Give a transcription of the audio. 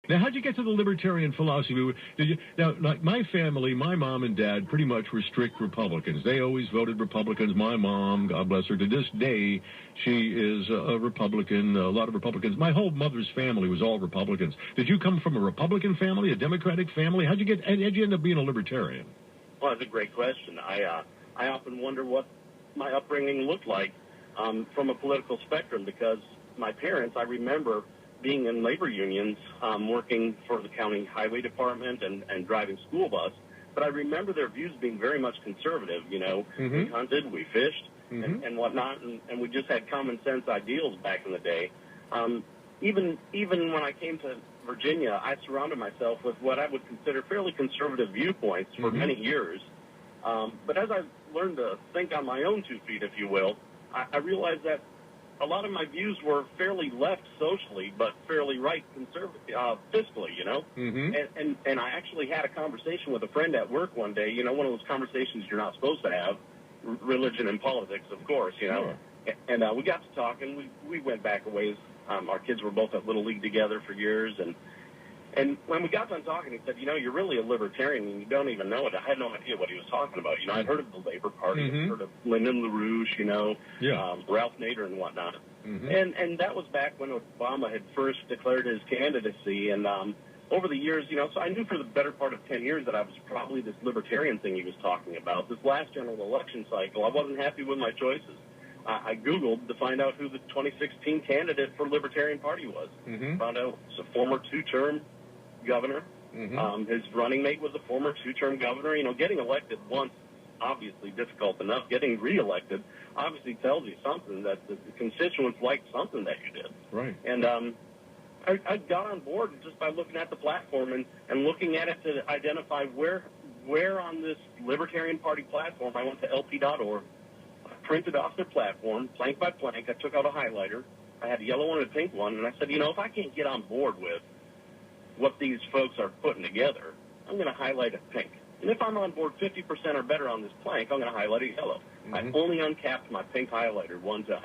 Now, how'd you get to the libertarian philosophy? Did you now, like my family, my mom and dad pretty much were strict Republicans. They always voted Republicans. My mom, God bless her, to this day, she is a Republican. A lot of Republicans. My whole mother's family was all Republicans. Did you come from a Republican family, a Democratic family? How'd you end up being a libertarian? Well, that's a great question. I often wonder what my upbringing looked like from a political spectrum, because my parents, I remember being in labor unions, working for the county highway department and driving school bus. But I remember their views being very much conservative. You know, we hunted, we fished, and whatnot, and we just had common sense ideals back in the day. Even when I came to Virginia, I surrounded myself with what I would consider fairly conservative viewpoints for many years. But as I learned to think on my own 2 feet, if you will, I realized that a lot of my views were fairly left socially, but fairly right conservative fiscally, you know. And I actually had a conversation with a friend at work one day. You know, one of those conversations you're not supposed to have, religion and politics, of course, you know. Sure. And we got to talking. We went back a ways. Our kids were both at Little League together for years, and when we got done talking, he said, you know, you're really a libertarian, and you don't even know it. I had no idea what he was talking about. You know, I'd heard of the Labor Party, I'd heard of Lyndon LaRouche, you know, Ralph Nader and whatnot. And that was back when Obama had first declared his candidacy. And over the years, you know, so I knew for the better part of 10 years that I was probably this libertarian thing he was talking about. This last general election cycle, I wasn't happy with my choices. I Googled to find out who the 2016 candidate for Libertarian Party was. Found out it's a former 2-term governor. His running mate was a former 2-term governor. You know, getting elected once, obviously difficult enough. Getting reelected obviously tells you something, that the constituents liked something that you did. Right. And I got on board just by looking at the platform and looking at it to identify where on this Libertarian Party platform. I went to LP.org, printed off their platform, plank by plank. I took out a highlighter. I had a yellow one and a pink one, and I said, you know, if I can't get on board with what these folks are putting together, I'm going to highlight it pink. And if I'm on board 50% or better on this plank, I'm going to highlight it yellow. I only uncapped my pink highlighter one time.